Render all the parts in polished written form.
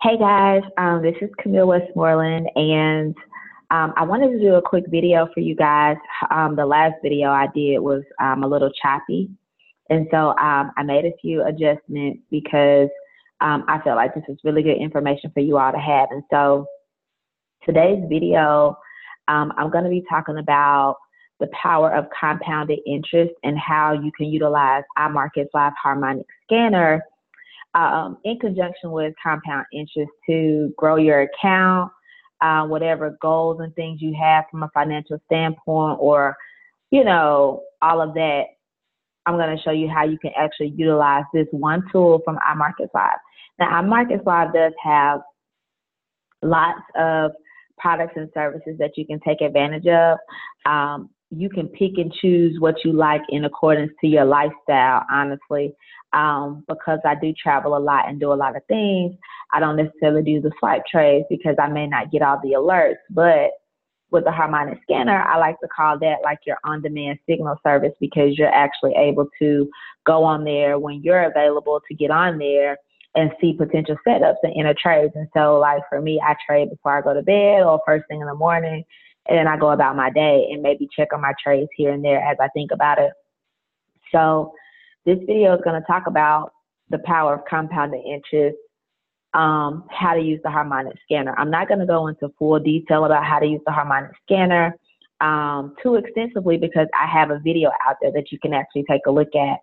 Hey guys, this is Camille Westmoreland, and I wanted to do a quick video for you guys. The last video I did was a little choppy, and so I made a few adjustments because I felt like this was really good information for you all to have. And so today's video, I'm going to be talking about the power of compounded interest and how you can utilize iMarketslive Harmonic Scanner in conjunction with compound interest to grow your account, whatever goals and things you have from a financial standpoint, or, all of that. I'm going to show you how you can actually utilize this one tool from iMarketslive. Now, iMarketslive does have lots of products and services that you can take advantage of. You can pick and choose what you like in accordance to your lifestyle, honestly. Because I do travel a lot and do a lot of things, I don't necessarily do the swipe trades because I may not get all the alerts. But with the Harmonic Scanner, I like to call that like your on-demand signal service, because you're actually able to go on there when you're available to get on there and see potential setups and enter trades. And so, like for me, I trade before I go to bed or first thing in the morning, and then I go about my day and maybe check on my trades here and there as I think about it. So this video is going to talk about the power of compounded interest, how to use the Harmonic Scanner. I'm not going to go into full detail about how to use the Harmonic Scanner too extensively, because I have a video out there that you can actually take a look at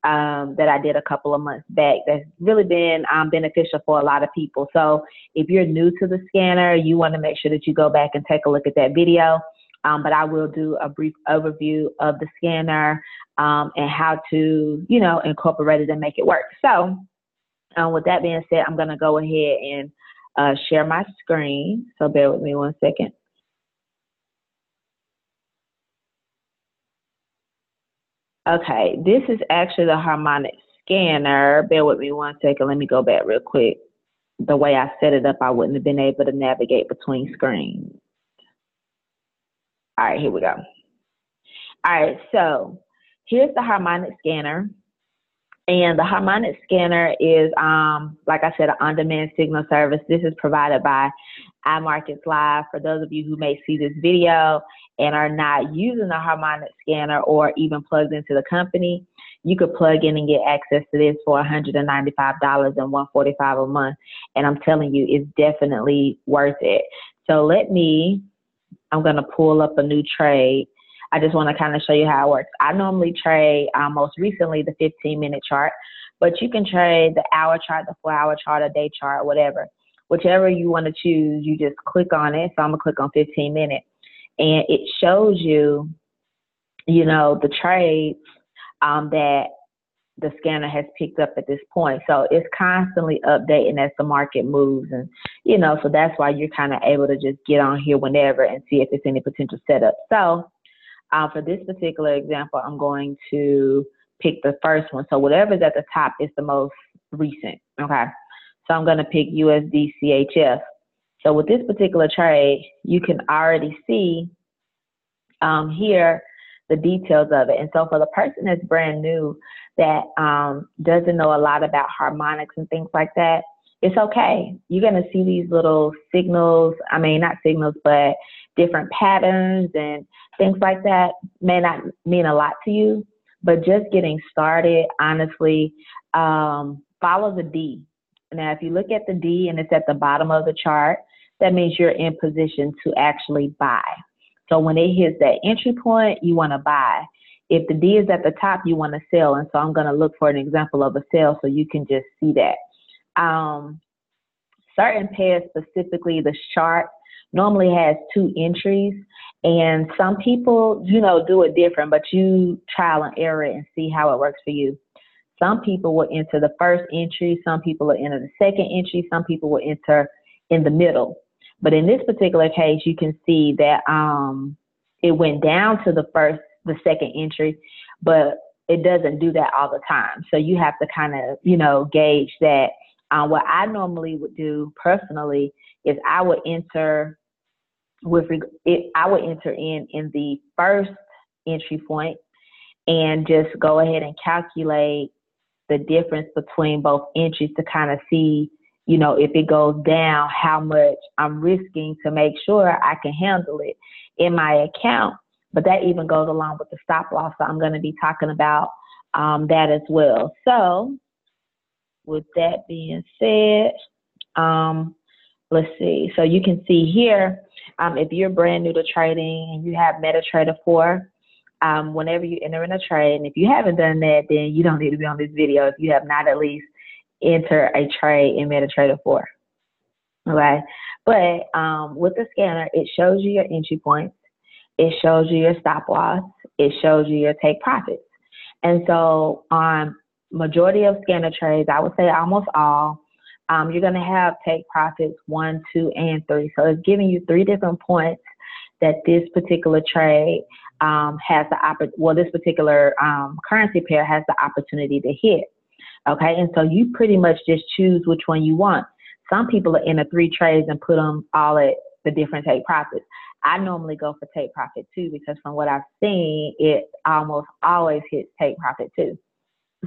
that I did a couple of months back that's really been beneficial for a lot of people. So if you're new to the scanner, you want to make sure that you go back and take a look at that video. But I will do a brief overview of the scanner and how to, incorporate it and make it work. So with that being said, I'm going to go ahead and share my screen. So bear with me one second. Okay, this is actually the Harmonic Scanner. Bear with me one second. Let me go back real quick. The way I set it up, I wouldn't have been able to navigate between screens. All right, here we go. All right, so here's the Harmonic Scanner. And the Harmonic Scanner is, like I said, an on-demand signal service. This is provided by iMarketslive. For those of you who may see this video and are not using the Harmonic Scanner or even plugged into the company, you could plug in and get access to this for $195 and $145 a month. And I'm telling you, it's definitely worth it. So I'm going to pull up a new trade. I just want to kind of show you how it works. I normally trade most recently the 15-minute chart, but you can trade the hour chart, the 4-hour chart, a day chart, whatever. Whichever you want to choose, you just click on it. So I'm going to click on 15 minutes, and it shows you, the trades that the scanner has picked up at this point. So it's constantly updating as the market moves. And, so that's why you're kind of able to just get on here whenever and see if there's any potential setup. So for this particular example, I'm going to pick the first one. So whatever's at the top is the most recent. Okay. So I'm going to pick USD CHF. So with this particular trade, you can already see here the details of it. And so for the person that's brand new, that doesn't know a lot about harmonics and things like that, it's okay. You're going to see these little signals. I mean, not signals, but different patterns and things like that may not mean a lot to you. But just getting started, honestly, follow the D. Now, if you look at the D and it's at the bottom of the chart, that means you're in position to actually buy. So when it hits that entry point, you want to buy. If the D is at the top, you want to sell. And so I'm going to look for an example of a sell so you can just see that. Certain pairs, specifically the chart, normally has 2 entries. And some people, do it different, but you trial and error and see how it works for you. Some people will enter the first entry. Some people will enter the second entry. Some people will enter in the middle. But in this particular case, you can see that it went down to the second entry, but it doesn't do that all the time. So you have to kind of, gauge that. What I normally would do personally is I would enter in the first entry point and just go ahead and calculate the difference between both entries to kind of see you know, if it goes down, how much I'm risking to make sure I can handle it in my account. But that even goes along with the stop loss. So I'm going to be talking about that as well. So with that being said, let's see. So you can see here, if you're brand new to trading and you have MetaTrader 4, whenever you enter in a trade, and if you haven't done that, then you don't need to be on this video if you have not at least enter a trade in MetaTrader 4. Okay, but with the scanner, it shows you your entry points, it shows you your stop loss, it shows you your take profits. And so on majority of scanner trades, I would say almost all, you're going to have take profits 1, 2, and 3. So it's giving you 3 different points that this particular trade has the this particular currency pair has the opportunity to hit. Okay, and so you pretty much just choose which one you want. Some people are in the 3 trades and put them all at the different take profits. I normally go for take profit 2 because from what I've seen, it almost always hits take profit 2.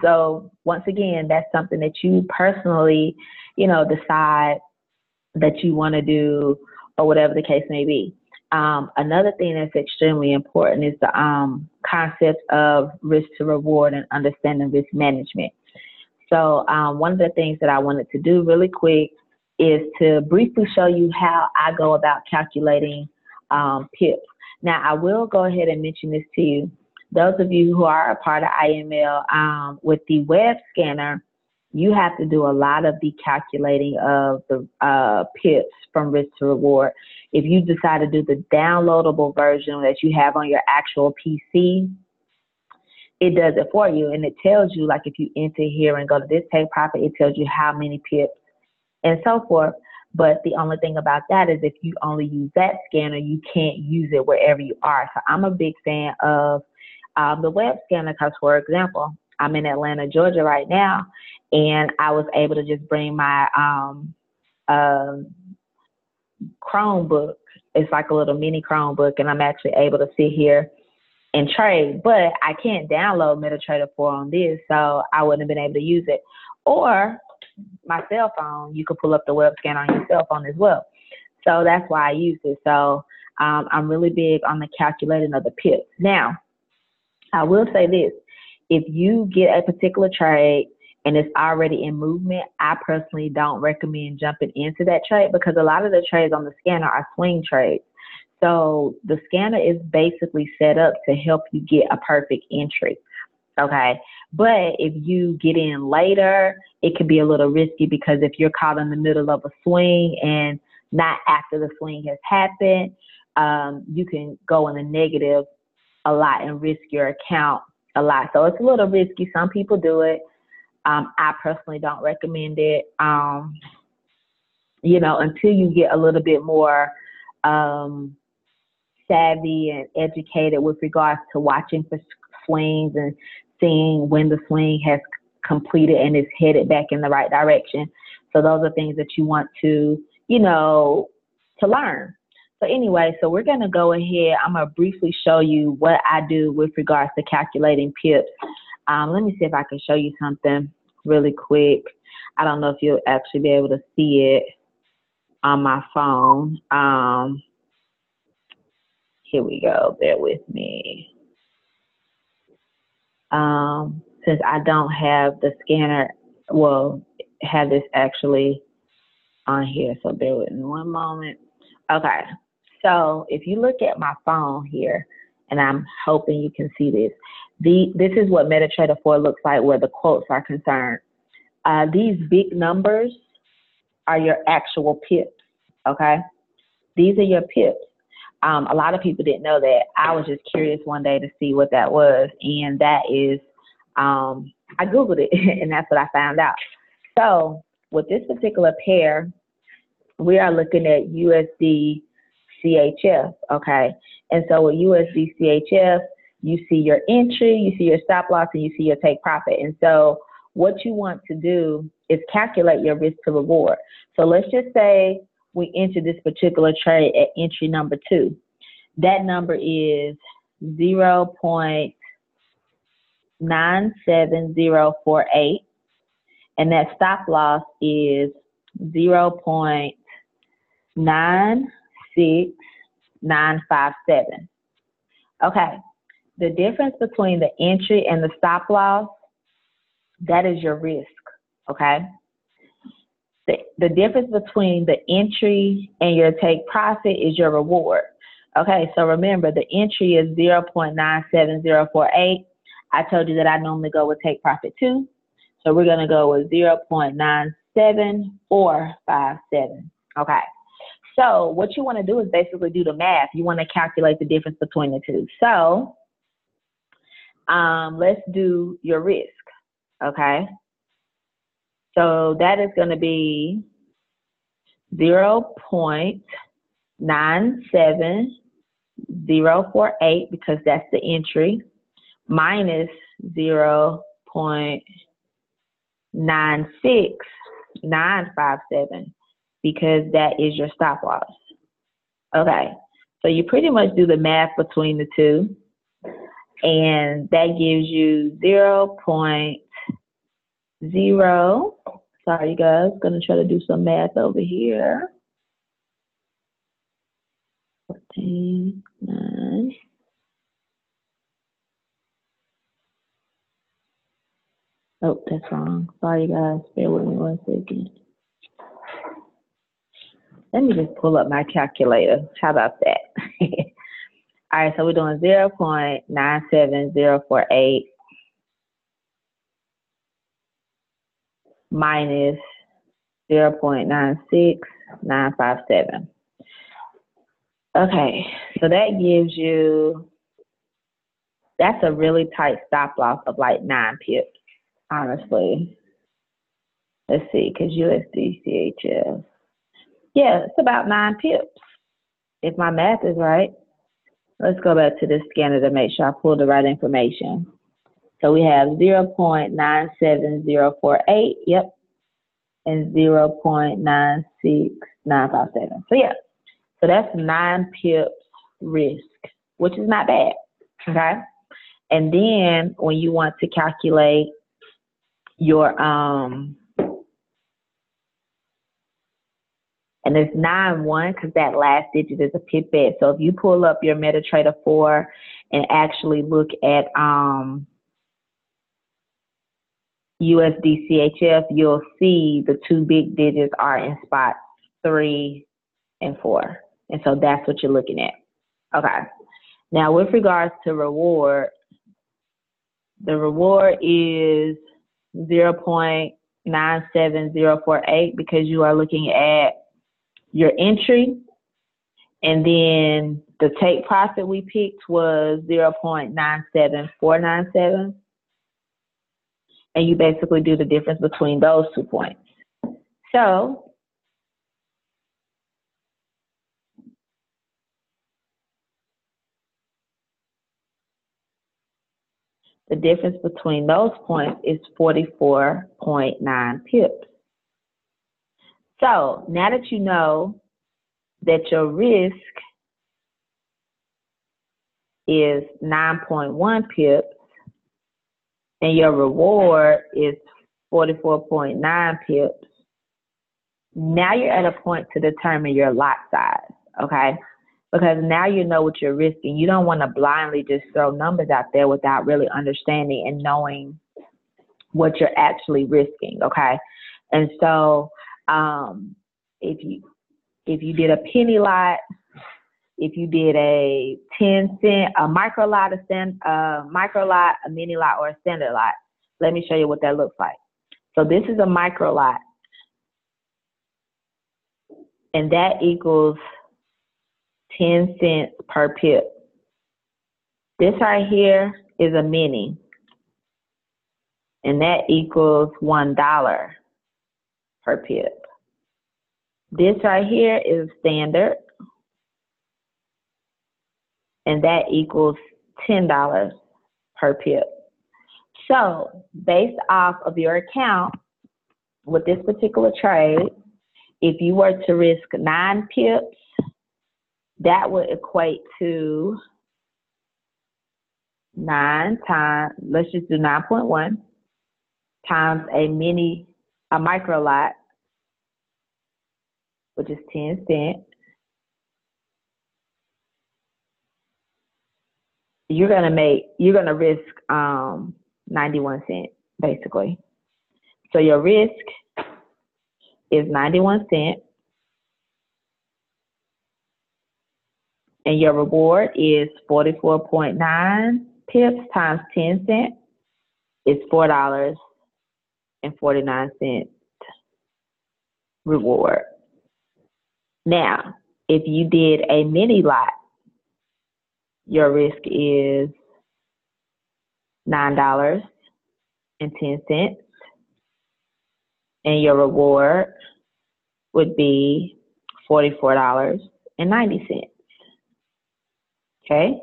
So once again, that's something that you personally, you know, decide that you want to do or whatever the case may be. Another thing that's extremely important is the concept of risk to reward and understanding risk management. So one of the things that I wanted to do really quick is to briefly show you how I go about calculating pips. Now, I will go ahead and mention this to you. Those of you who are a part of IML, with the web scanner, you have to do a lot of the calculating of the pips from risk to reward. If you decide to do the downloadable version that you have on your actual PC, it does it for you, and it tells you, like, if you enter here and go to this take profit, it tells you how many pips and so forth. But the only thing about that is if you only use that scanner, you can't use it wherever you are. So I'm a big fan of the web scanner because, for example, I'm in Atlanta, Georgia right now, and I was able to just bring my Chromebook. It's like a little mini Chromebook, and I'm actually able to sit here and trade, but I can't download MetaTrader 4 on this, so I wouldn't have been able to use it. Or my cell phone, you could pull up the web scanner on your cell phone as well. So that's why I use it. So I'm really big on the calculating of the pips. Now, I will say this. If you get a particular trade and it's already in movement, I personally don't recommend jumping into that trade because a lot of the trades on the scanner are swing trades. So the scanner is basically set up to help you get a perfect entry, okay? But if you get in later, it could be a little risky because if you're caught in the middle of a swing and not after the swing has happened, you can go in the negative a lot and risk your account a lot. So it's a little risky. Some people do it. I personally don't recommend it, you know, until you get a little bit more savvy and educated with regards to watching for swings and seeing when the swing has completed and is headed back in the right direction. So those are things that you want to, you know, to learn. So anyway, so we're going to go ahead. I'm going to briefly show you what I do with regards to calculating pips. Let me see if I can show you something really quick. I don't know if you'll actually be able to see it on my phone. Here we go. Bear with me. Since I don't have the scanner, well, have this actually on here, so bear with me one moment. Okay, so if you look at my phone here, and I'm hoping you can see this, this is what MetaTrader 4 looks like where the quotes are concerned. These big numbers are your actual pips, okay? These are your pips. A lot of people didn't know that. I was just curious one day to see what that was, and that is, I Googled it, and that's what I found out. So with this particular pair, we are looking at USD CHF, okay? And so with USD CHF, you see your entry, you see your stop loss, and you see your take profit. And so what you want to do is calculate your risk to reward. So let's just say we enter this particular trade at entry number 2. That number is 0.97048, and that stop loss is 0.96957. Okay, the difference between the entry and the stop loss, that is your risk, okay? The difference between the entry and your take profit is your reward. Okay, so remember the entry is 0.97048. I told you that I normally go with take profit 2. So we're going to go with 0.97457. Okay, so what you want to do is basically do the math. You want to calculate the difference between the two. So let's do your risk, okay? So that is going to be 0.97048 because that's the entry, minus 0.96957 because that is your stop loss. Okay, so you pretty much do the math between the two, and that gives you 0.0. Sorry, you guys, gonna try to do some math over here. 14, 9. Oh, that's wrong. Sorry, you guys. Bear with me 1 second. Let me just pull up my calculator. How about that? All right, so we're doing 0.97048 minus 0.96957. Okay, so that gives you, that's a really tight stop loss of like 9 pips, honestly. Let's see, because USD CHF. Yeah, it's about 9 pips, if my math is right. Let's go back to this scanner to make sure I pull the right information. So we have 0.97048, yep, and 0.96957. So yeah, so that's 9 pips risk, which is not bad, okay? And then when you want to calculate your, and it's 9-1 because that last digit is a pipette. So if you pull up your MetaTrader 4 and actually look at USD CHF, you'll see the 2 big digits are in spots 3 and 4. And so that's what you're looking at. Okay. Now with regards to reward, the reward is 0.97048 because you are looking at your entry, and then the take profit we picked was 0.97497, and you basically do the difference between those 2 points. So the difference between those points is 44.9 pips. So now that you know that your risk is 9.1 pips and your reward is 44.9 pips, now you're at a point to determine your lot size, okay? Because now you know what you're risking. You don't want to blindly just throw numbers out there without really understanding and knowing what you're actually risking, okay? And so if you did a penny lot, if you did a 10-cent, a micro lot, a mini lot, or a standard lot, let me show you what that looks like. So this is a micro lot, and that equals 10 cents per pip. This right here is a mini, and that equals $1 per pip. This right here is standard, and that equals $10 per pip. So based off of your account with this particular trade, if you were to risk 9 pips, that would equate to 9 times, let's just do 9.1 times a micro lot, which is 10 cents. You're gonna risk 91 cents basically. So your risk is 91 cents, and your reward is 44.9 pips times 10 cents is $4.49 reward. Now, if you did a mini lot, your risk is $9.10, and your reward would be $44.90. Okay?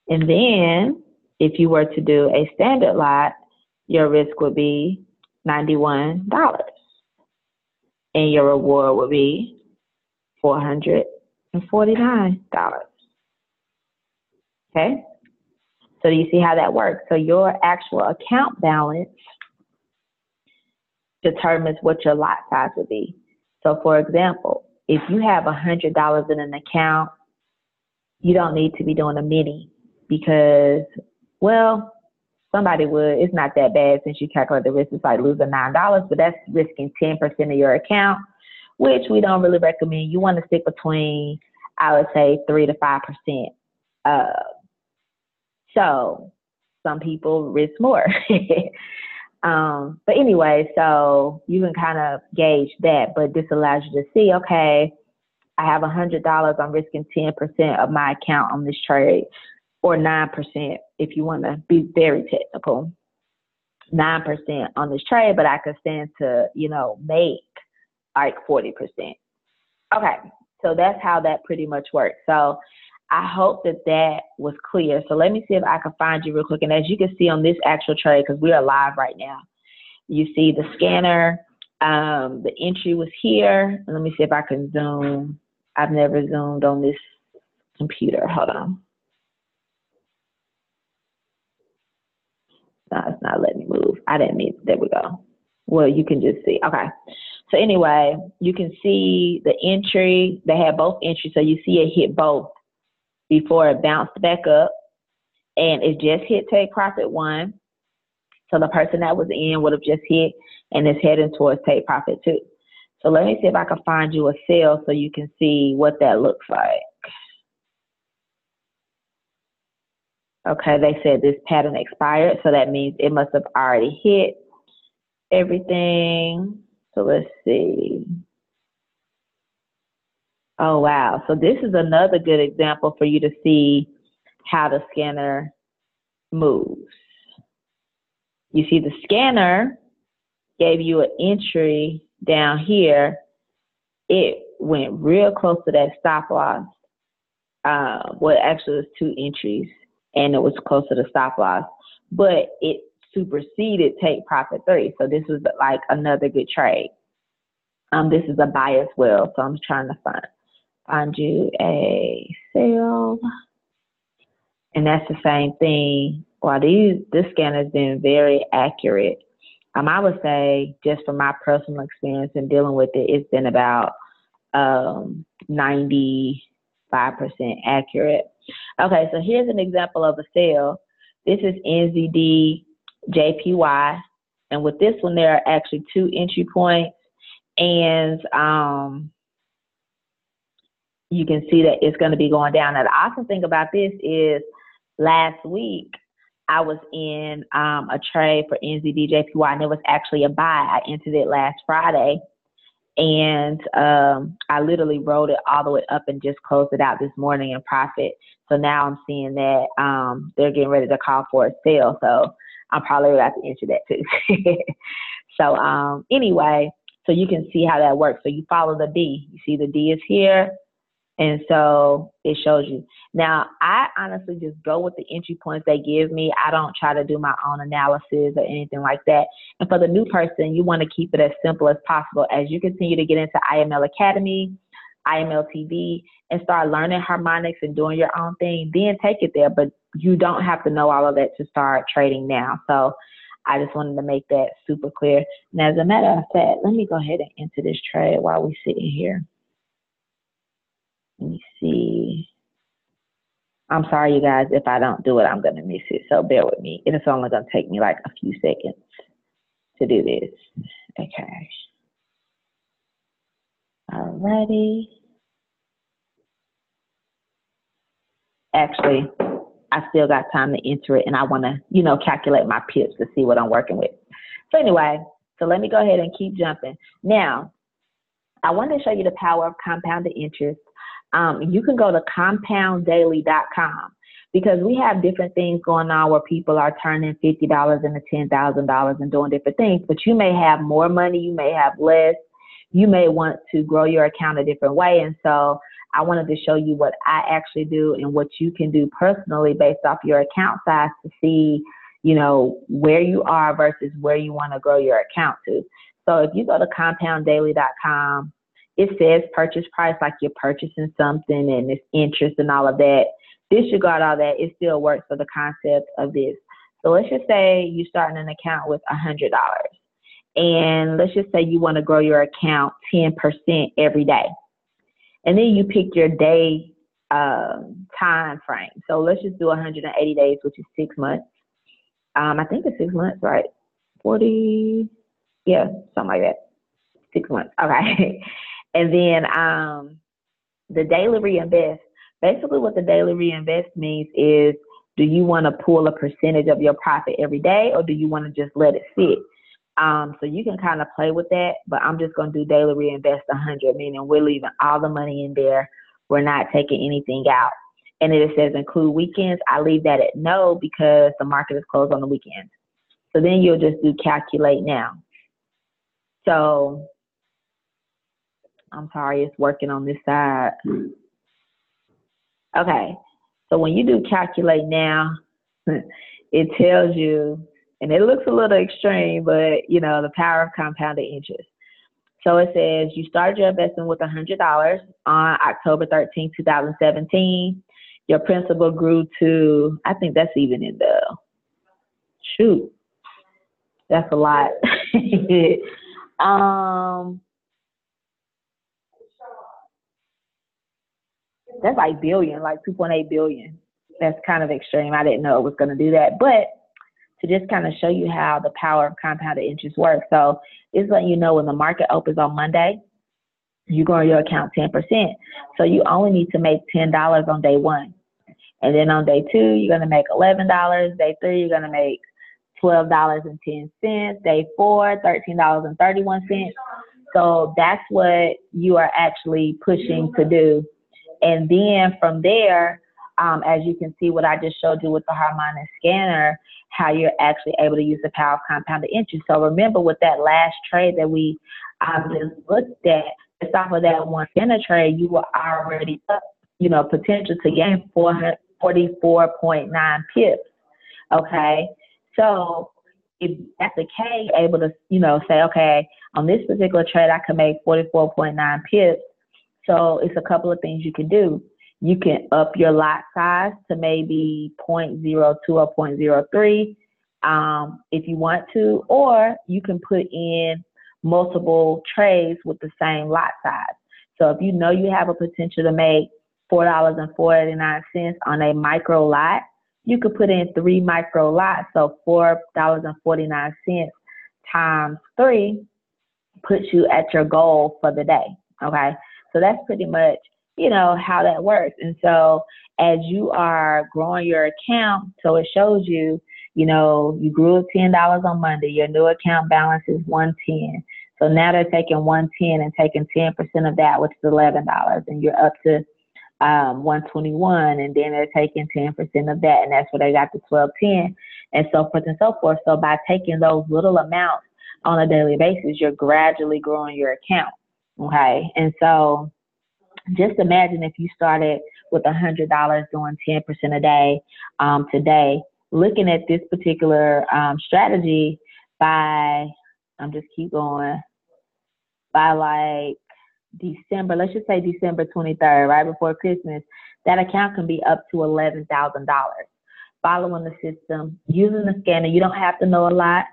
And then if you were to do a standard lot, your risk would be $91, and your reward would be $449. Okay? So you see how that works? So your actual account balance determines what your lot size would be. So for example, if you have $100 in an account, you don't need to be doing a mini because, well, somebody would. It's not that bad since you calculate the risk. It's like losing $9, but that's risking 10% of your account, which we don't really recommend. You want to stick between, I would say, 3 to 5%. So some people risk more. But anyway, so you can kind of gauge that, but this allows you to see, okay, I have $100, I'm risking 10% of my account on this trade, or 9% if you want to be very technical, 9% on this trade, but I could stand to, make like 40%. Okay, so that's how that pretty much works. So I hope that was clear. So let me see if I can find you real quick. And as you can see on this actual trade, because we are live right now, you see the scanner, the entry was here. And let me see if I can zoom. I've never zoomed on this computer. Hold on. No, it's not letting me move. I didn't mean, there we go. Well, you can just see. Okay. So anyway, you can see the entry. They had both entries. So you see it hit both before it bounced back up, and it just hit take profit 1. So the person that was in would have just hit and is heading towards take profit 2. So let me see if I can find you a sale so you can see what that looks like. Okay, they said this pattern expired, so that means it must have already hit everything. So let's see. Oh, wow. So this is another good example for you to see how the scanner moves. You see the scanner gave you an entry down here. It went real close to that stop loss. Well, actually, it was 2 entries, and it was close to the stop loss. But it superseded take profit 3. So this was like another good trade. This is a buy as well. So I'm trying to find you a sale. And that's the same thing. While this scanner has been very accurate, I would say just from my personal experience in dealing with it, it's been about 95% accurate. Okay, so here's an example of a sale. This is NZD JPY, and with this one there are actually 2 entry points, and you can see that it's going to be going down. Now the awesome thing about this is last week I was in a trade for NZD JPY, and it was actually a buy. I entered it last Friday, and I literally rolled it all the way up and just closed it out this morning in profit. So now I'm seeing that they're getting ready to call for a sale. So I'm probably about to enter that too. So anyway, so you can see how that works. So you follow the D. You see the D is here. And so it shows you. Now, I honestly just go with the entry points they give me. I don't try to do my own analysis or anything like that. And for the new person, you want to keep it as simple as possible. As you continue to get into IML Academy, IML TV, and start learning harmonics and doing your own thing, then take it there. But you don't have to know all of that to start trading now. So I just wanted to make that super clear. And as a matter of fact, let me go ahead and enter this trade while we're sitting here. Let me see. I'm sorry, you guys, if I don't do it, I'm going to miss it. So bear with me. It's only going to take me like a few seconds to do this. Okay. Alrighty. Actually, I still got time to enter it, and I want to, you know, calculate my pips to see what I'm working with. So anyway, so let me go ahead and keep jumping. Now, I want to show you the power of compounded interest. You can go to compounddaily.com because we have different things going on where people are turning $50 into $10,000 and doing different things, but you may have more money, you may have less, you may want to grow your account a different way. And so I wanted to show you what I actually do and what you can do personally based off your account size to see, you know, where you are versus where you want to grow your account to. So if you go to compounddaily.com, it says purchase price, like you're purchasing something and it's interest and all of that. Disregard all that. It still works for the concept of this. So let's just say you're starting an account with $100. And let's just say you want to grow your account 10% every day. And then you pick your day time frame. So let's just do 180 days, which is 6 months. I think it's 6 months, right? 40, yeah, something like that. 6 months, okay. And then the daily reinvest. Basically what the daily reinvest means is, do you want to pull a percentage of your profit every day, or do you want to just let it sit? So you can kind of play with that, but I'm just going to do daily reinvest 100, meaning we're leaving all the money in there. We're not taking anything out. And it says include weekends. I leave that at no because the market is closed on the weekends. So then you'll just do calculate now. So I'm sorry, it's working on this side. Okay, so when you do calculate now, it tells you, and it looks a little extreme, but you know, the power of compounded interest. So it says you started your investment with $100 on October 13, 2017. Your principal grew to, I think that's even in the, shoot, that's a lot. That's like billion, like 2.8 billion. That's kind of extreme. I didn't know it was going to do that, but to just kind of show you how the power of compounded interest works. So it's letting you know when the market opens on Monday, you grow your account 10%. So you only need to make $10 on day one. And then on day two, you're going to make $11. Day three, you're going to make $12.10. Day four, $13.31. So that's what you are actually pushing to do. And then from there, as you can see what I just showed you with the Harmonic Scanner, how you're actually able to use the power of compounded interest. So remember with that last trade that we just looked at, just off of that one scanner trade, you were already up, you know, potential to gain 44.9 pips. Okay. So if that's the case, able to, you know, say, okay, on this particular trade, I can make 44.9 pips. So it's a couple of things you can do. You can up your lot size to maybe 0.02 or 0.03 if you want to, or you can put in multiple trades with the same lot size. So if you know you have a potential to make $4.49 on a micro lot, you could put in 3 micro lots. So $4.49 times 3 puts you at your goal for the day. Okay. So that's pretty much, you know, how that works. And so as you are growing your account, so it shows you, you know, you grew $10 on Monday, your new account balance is $110. So now they're taking $110 and taking 10% of that, which is $11, and you're up to $121, and then they're taking 10% of that, and that's where they got the $12.10, and so forth and so forth. So by taking those little amounts on a daily basis, you're gradually growing your account. Okay, and so just imagine if you started with $100 doing 10% a day today, looking at this particular strategy by, just keep going, by like December, let's just say December 23rd, right before Christmas, that account can be up to $11,000. following the system, using the scanner. You don't have to know a lot.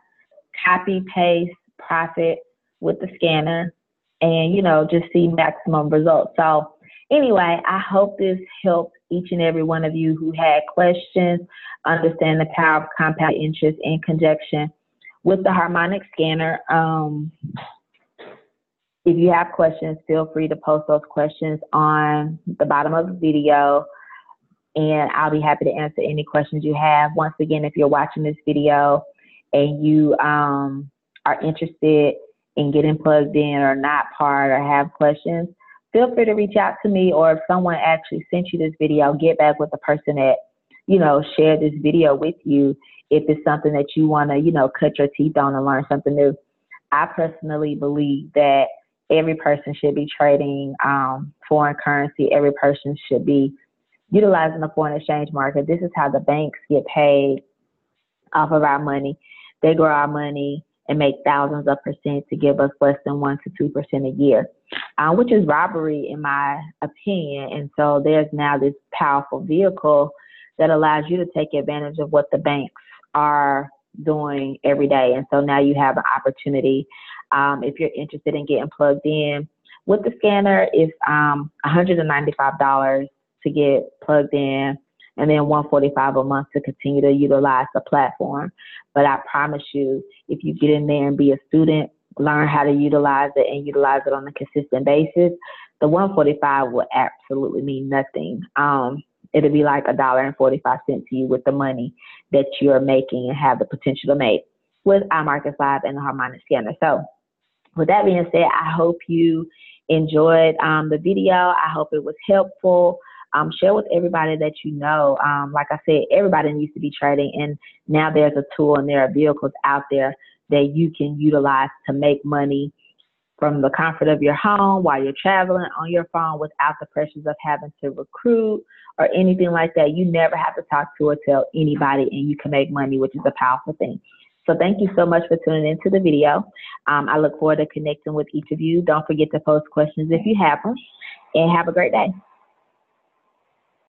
Copy, paste, profit with the scanner, and, you know, just see maximum results. So anyway, I hope this helped each and every one of you who had questions understand the power of compound interest in conjunction with the harmonic scanner. If you have questions, feel free to post those questions on the bottom of the video, and I'll be happy to answer any questions you have. Once again, if you're watching this video and you are interested in getting plugged in or not part or have questions, feel free to reach out to me, or if someone actually sent you this video, get back with the person that, you know, shared this video with you if it's something that you want to, you know, cut your teeth on and learn something new. I personally believe that every person should be trading foreign currency. Every person should be utilizing the foreign exchange market. This is how the banks get paid off of our money. They grow our money and make thousands of percent to give us less than 1 to 2% a year, which is robbery in my opinion. And so there's now this powerful vehicle that allows you to take advantage of what the banks are doing every day. And so now you have an opportunity. If you're interested in getting plugged in with the scanner, it's $195 to get plugged in, and then $145 a month to continue to utilize the platform. But I promise you, if you get in there and be a student, learn how to utilize it and utilize it on a consistent basis, the $145 will absolutely mean nothing. It'll be like $1.45 to you with the money that you're making and have the potential to make with iMarketslive and the Harmonic Scanner. So with that being said, I hope you enjoyed the video. I hope it was helpful. Share with everybody that you know. Like I said, everybody needs to be trading, and now there's a tool and there are vehicles out there that you can utilize to make money from the comfort of your home while you're traveling on your phone without the pressures of having to recruit or anything like that. You never have to talk to or tell anybody, and you can make money, which is a powerful thing. So thank you so much for tuning into the video. I look forward to connecting with each of you. Don't forget to post questions if you have them, and have a great day.